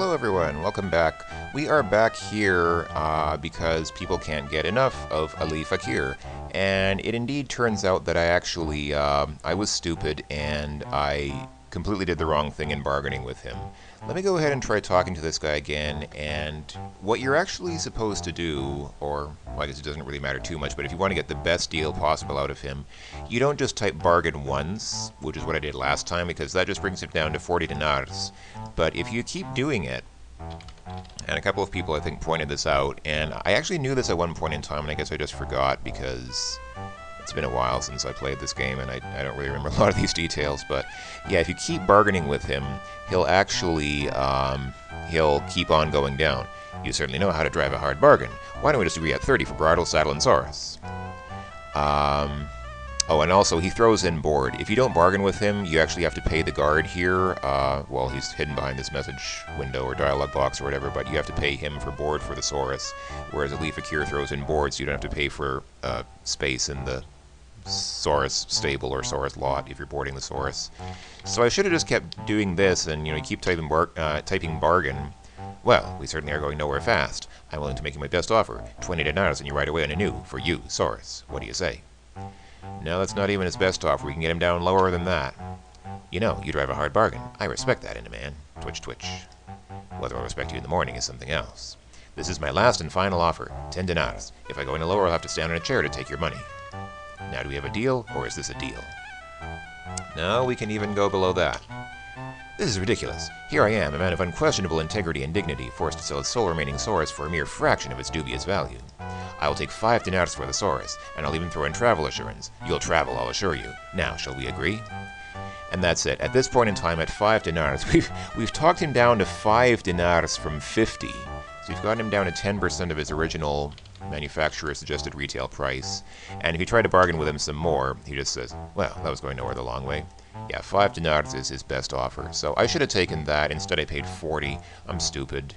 Hello everyone, welcome back. We are back here because people can't get enough of Ali Fakir. And it indeed turns out that I was stupid and I completely did the wrong thing in bargaining with him. Let me go ahead and try talking to this guy again, and what you're actually supposed to do, or well, I guess it doesn't really matter too much, but if you want to get the best deal possible out of him, you don't just type bargain once, which is what I did last time, because that just brings it down to 40 dinars. But if you keep doing it, and a couple of people I think pointed this out, and I actually knew this at one point in time, and I guess I just forgot because it's been a while since I played this game, and I don't really remember a lot of these details, but yeah, if you keep bargaining with him, he'll actually, he'll keep on going down. You certainly know how to drive a hard bargain. Why don't we just agree at 30 for bridle, saddle, and saurus? Oh, and also, he throws in board. If you don't bargain with him, you actually have to pay the guard here. Well, he's hidden behind this message window or dialog box or whatever, but you have to pay him for board for the saurus, whereas Ali Fakir throws in board, so you don't have to pay for space in the saurus stable or saurus lot if you're boarding the saurus. So I should have just kept doing this and, you know, keep typing bargain. Well, we certainly are going nowhere fast. I'm willing to make you my best offer. 20 dinars and you ride away on a new, for you, saurus. What do you say? No, that's not even his best offer. We can get him down lower than that. You know, you drive a hard bargain. I respect that in a man. Twitch, twitch. Whether I'll respect you in the morning is something else. This is my last and final offer. 10 dinars. If I go any lower, I'll have to stand on a chair to take your money. Now, do we have a deal, or is this a deal? No, we can even go below that. This is ridiculous. Here I am, a man of unquestionable integrity and dignity, forced to sell his sole remaining saurus for a mere fraction of its dubious value. I will take 5 dinars for the saurus, and I'll even throw in travel assurance. You'll travel, I'll assure you. Now, shall we agree? And that's it. At this point in time, at 5 dinars, we've talked him down to 5 dinars from 50. So we've gotten him down to 10% of his original manufacturer suggested retail price. And if you try to bargain with him some more, he just says, well, that was going nowhere the long way. Yeah, 5 dinars is his best offer. So I should have taken that. Instead, I paid 40. I'm stupid.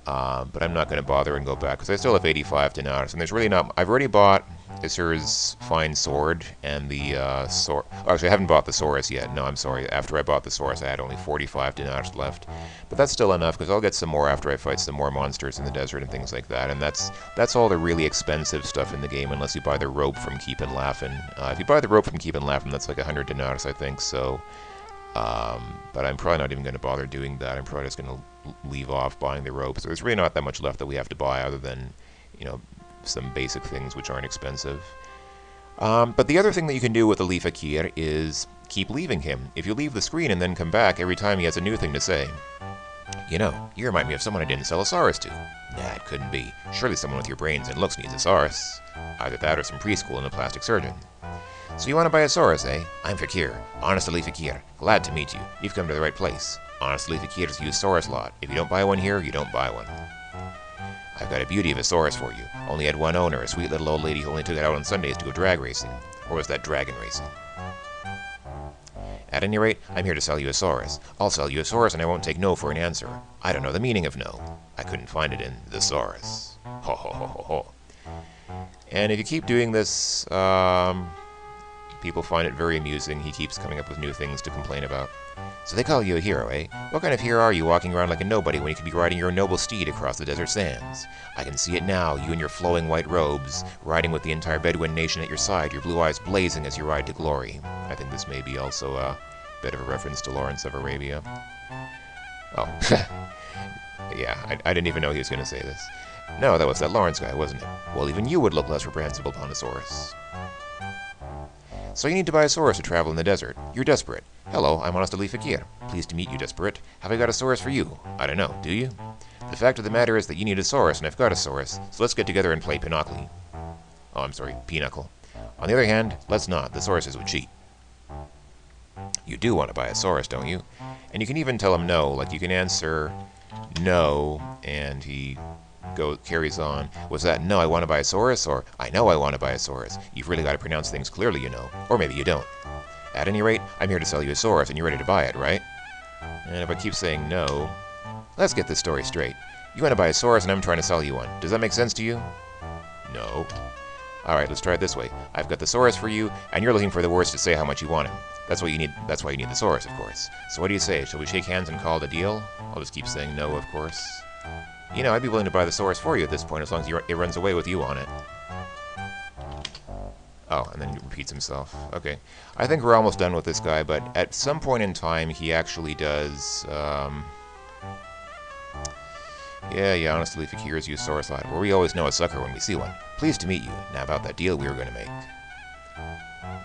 But I'm not going to bother and go back, because I still have 85 dinars, and there's really not... I've already bought Isser's fine sword, and the sword... Oh, actually, I haven't bought the saurus yet. No, I'm sorry. After I bought the saurus, I had only 45 dinars left. But that's still enough, because I'll get some more after I fight some more monsters in the desert and things like that, and that's all the really expensive stuff in the game, unless you buy the rope from Keep and Laughin'. If you buy the rope from Keep and Laughin', that's like 100 dinars, I think, so... but I'm probably not even going to bother doing that. I'm probably just going to leave off buying the rope. So there's really not that much left that we have to buy other than, you know, some basic things which aren't expensive. But the other thing that you can do with Ali Fakir is keep leaving him. If you leave the screen and then come back, every time he has a new thing to say. You know, you remind me of someone I didn't sell a saurus to. Nah, it couldn't be. Surely someone with your brains and looks needs a saurus. Either that or some preschool and a plastic surgeon. So you want to buy a saurus, eh? I'm Fakir. Honest Ali Fakir. Glad to meet you. You've come to the right place. Honest Ali Fakir's used saurus lot. If you don't buy one here, you don't buy one. I've got a beauty of a saurus for you. Only had one owner, a sweet little old lady who only took it out on Sundays to go drag racing. Or was that dragon racing? At any rate, I'm here to sell you a saurus. I'll sell you a saurus and I won't take no for an answer. I don't know the meaning of no. I couldn't find it in the saurus. Ho ho ho ho ho. And if you keep doing this, people find it very amusing. He keeps coming up with new things to complain about. So they call you a hero, eh? What kind of hero are you walking around like a nobody when you could be riding your noble steed across the desert sands? I can see it now, you in your flowing white robes, riding with the entire Bedouin nation at your side, your blue eyes blazing as you ride to glory. I think this may be also a bit of a reference to Lawrence of Arabia. Oh, yeah, I didn't even know he was going to say this. No, that was that Lawrence guy, wasn't it? Well, even you would look less reprehensible upon a saurus. So you need to buy a saurus to travel in the desert. You're desperate. Hello, I'm Honest Ali Fakir. Pleased to meet you, desperate. Have I got a saurus for you? I don't know, do you? The fact of the matter is that you need a saurus, and I've got a saurus, so let's get together and play Pinochle. Oh, I'm sorry, Pinochle. On the other hand, let's not. The sauruses would cheat. You do want to buy a saurus, don't you? And you can even tell him no. Like, you can answer no, and he carries on. Was that, no, I want to buy a saurus, or I know I want to buy a saurus? You've really got to pronounce things clearly, you know. Or maybe you don't. At any rate, I'm here to sell you a saurus, and you're ready to buy it, right? And if I keep saying no... Let's get this story straight. You want to buy a saurus, and I'm trying to sell you one. Does that make sense to you? No. Alright, let's try it this way. I've got the saurus for you, and you're looking for the words to say how much you want him. That's what you need. That's why you need the Saurus, of course. So what do you say? Shall we shake hands and call it a deal? I'll just keep saying no, of course. You know, I'd be willing to buy the Saurus for you at this point, as long as it runs away with you on it. Oh, and then he repeats himself. Okay. I think we're almost done with this guy, but at some point in time, he actually does, Yeah, honestly, Fakir's use Saurus lot, where we always know a sucker when we see one. Pleased to meet you. Now about that deal we were going to make.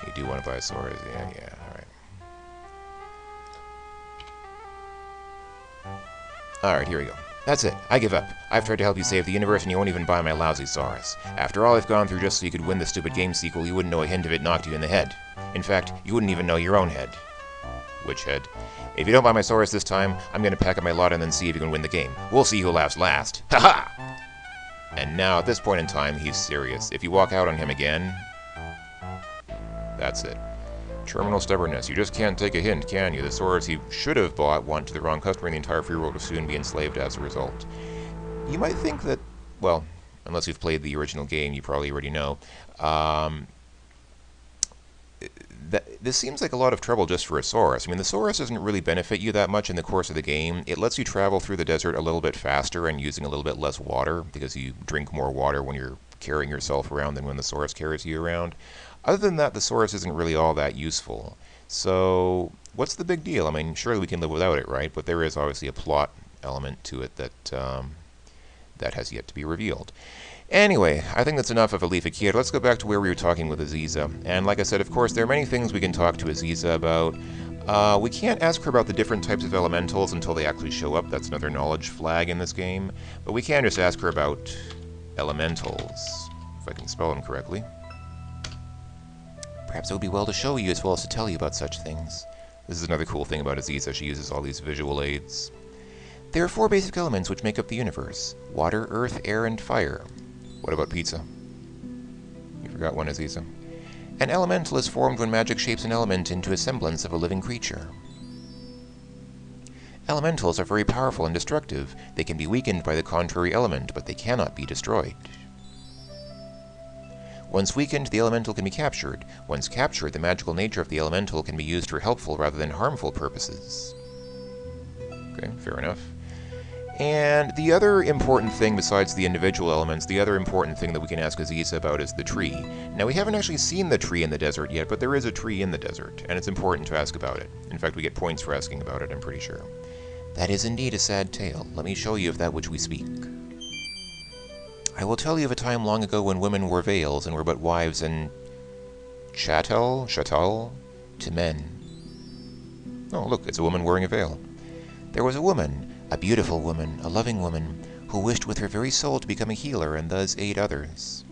You do want to buy a Saurus? Yeah, alright. Alright, here we go. That's it. I give up. I've tried to help you save the universe, and you won't even buy my lousy Saurus. After all I've gone through just so you could win the stupid game sequel, you wouldn't know a hint of it knocked you in the head. In fact, you wouldn't even know your own head. Which head? If you don't buy my Saurus this time, I'm going to pack up my lot and then see if you can win the game. We'll see who laughs last. Ha-ha! And now, at this point in time, he's serious. If you walk out on him again, that's it. Terminal stubbornness. You just can't take a hint, can you? The Saurus he should have bought went to the wrong customer, and the entire free world will soon be enslaved as a result. You might think that, well, unless you've played the original game, you probably already know, this seems like a lot of trouble just for a Saurus. I mean, the Saurus doesn't really benefit you that much in the course of the game. It lets you travel through the desert a little bit faster and using a little bit less water, because you drink more water when you're carrying yourself around than when the Saurus carries you around. Other than that, the Saurus isn't really all that useful. So, what's the big deal? I mean, surely we can live without it, right? But there is obviously a plot element to it that has yet to be revealed. Anyway, I think that's enough of a Leaf Akira. Let's go back to where we were talking with Aziza. And like I said, of course, there are many things we can talk to Aziza about. We can't ask her about the different types of elementals until they actually show up. That's another knowledge flag in this game. But we can just ask her about elementals, if I can spell them correctly. Perhaps it would be well to show you as well as to tell you about such things. This is another cool thing about Aziza. She uses all these visual aids. There are 4 basic elements which make up the universe: water, earth, air, and fire. What about pizza? You forgot one, Aziza. An elemental is formed when magic shapes an element into a semblance of a living creature. Elementals are very powerful and destructive. They can be weakened by the contrary element, but they cannot be destroyed. Once weakened, the elemental can be captured. Once captured, the magical nature of the elemental can be used for helpful rather than harmful purposes. Okay, fair enough. And the other important thing besides the individual elements, the other important thing that we can ask Aziza about is the tree. Now, we haven't actually seen the tree in the desert yet, but there is a tree in the desert, and it's important to ask about it. In fact, we get points for asking about it, I'm pretty sure. That is indeed a sad tale. Let me show you of that which we speak. I will tell you of a time long ago when women wore veils and were but wives and chattel to men. Oh, look, it's a woman wearing a veil. There was a woman, a beautiful woman, a loving woman, who wished with her very soul to become a healer and thus aid others.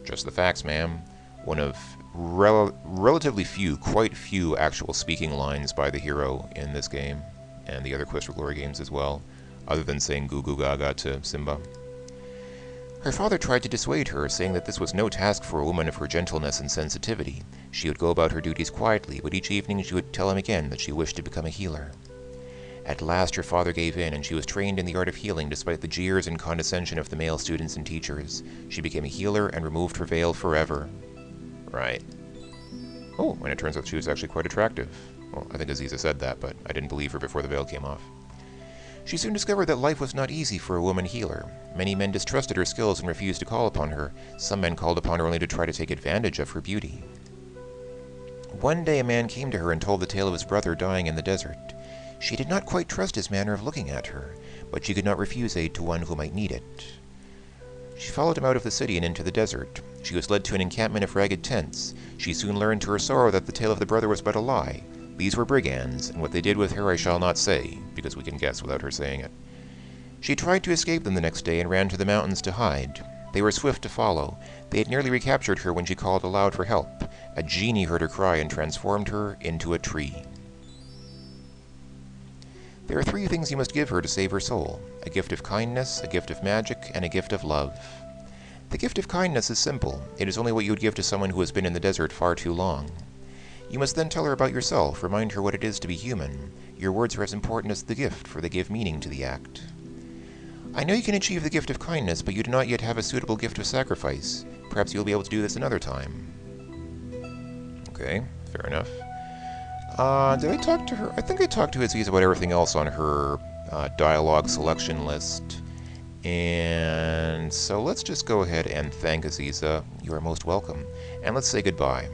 Just the facts, ma'am. One of relatively few, quite few actual speaking lines by the hero in this game, and the other Quest for Glory games as well, other than saying goo goo gaga to Simba. Her father tried to dissuade her, saying that this was no task for a woman of her gentleness and sensitivity. She would go about her duties quietly, but each evening she would tell him again that she wished to become a healer. At last her father gave in, and she was trained in the art of healing despite the jeers and condescension of the male students and teachers. She became a healer and removed her veil forever. Right. Oh, and it turns out she was actually quite attractive. Well, I think Aziza said that, but I didn't believe her before the veil came off. She soon discovered that life was not easy for a woman healer. Many men distrusted her skills and refused to call upon her. Some men called upon her only to try to take advantage of her beauty. One day a man came to her and told the tale of his brother dying in the desert. She did not quite trust his manner of looking at her, but she could not refuse aid to one who might need it. She followed him out of the city and into the desert. She was led to an encampment of ragged tents. She soon learned to her sorrow that the tale of the brother was but a lie. These were brigands, and what they did with her I shall not say, because we can guess without her saying it. She tried to escape them the next day and ran to the mountains to hide. They were swift to follow. They had nearly recaptured her when she called aloud for help. A genie heard her cry and transformed her into a tree. There are 3 things you must give her to save her soul: a gift of kindness, a gift of magic, and a gift of love. The gift of kindness is simple. It is only what you would give to someone who has been in the desert far too long. You must then tell her about yourself, remind her what it is to be human. Your words are as important as the gift, for they give meaning to the act. I know you can achieve the gift of kindness, but you do not yet have a suitable gift of sacrifice. Perhaps you'll be able to do this another time. Okay, fair enough. Did I talk to her? I think I talked to Aziza about everything else on her dialogue selection list. And so let's just go ahead and thank Aziza. You are most welcome. And let's say goodbye.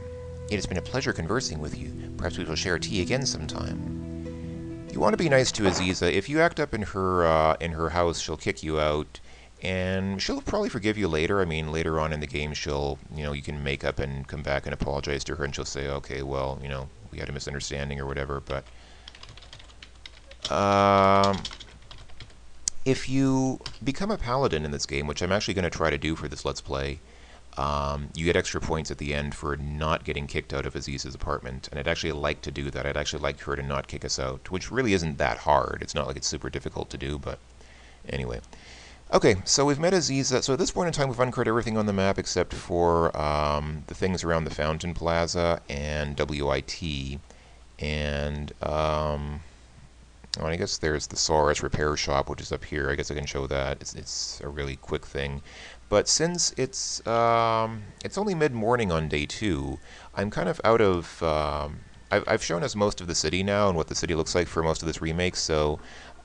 It has been a pleasure conversing with you. Perhaps we shall share tea again sometime. You want to be nice to Aziza. If you act up in her house, she'll kick you out. And she'll probably forgive you later. I mean, later on in the game, you can make up and come back and apologize to her, and she'll say, okay, well, we had a misunderstanding or whatever. But if you become a paladin in this game, which I'm actually going to try to do for this Let's Play, you get extra points at the end for not getting kicked out of Aziza's apartment, and I'd actually like to do that. I'd actually like her to not kick us out, which really isn't that hard. It's not like it's super difficult to do, but anyway. Okay, so we've met Aziza. So at this point in time, we've uncovered everything on the map except for the things around the Fountain Plaza and WIT. And, well, I guess there's the Saurus repair shop, which is up here. I guess I can show that. It's a really quick thing. But since it's only mid-morning on day 2, I'm kind of out of... I've shown us most of the city now and what the city looks like for most of this remake, so...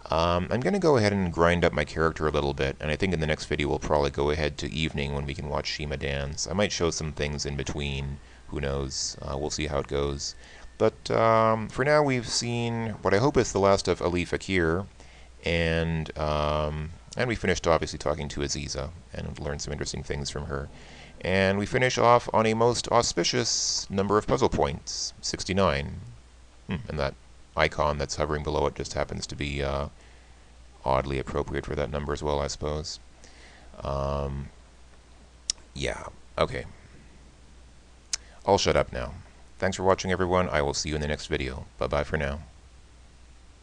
I'm going to go ahead and grind up my character a little bit, and I think in the next video we'll probably go ahead to evening when we can watch Shima dance. I might show some things in between, who knows, we'll see how it goes. But for now we've seen what I hope is the last of Ali Fakir, and we finished obviously talking to Aziza, and learned some interesting things from her. And we finish off on a most auspicious number of puzzle points, 69. And that icon that's hovering below it just happens to be oddly appropriate for that number as well, I suppose. Yeah, okay. I'll shut up now. Thanks for watching, everyone. I will see you in the next video. Bye-bye for now.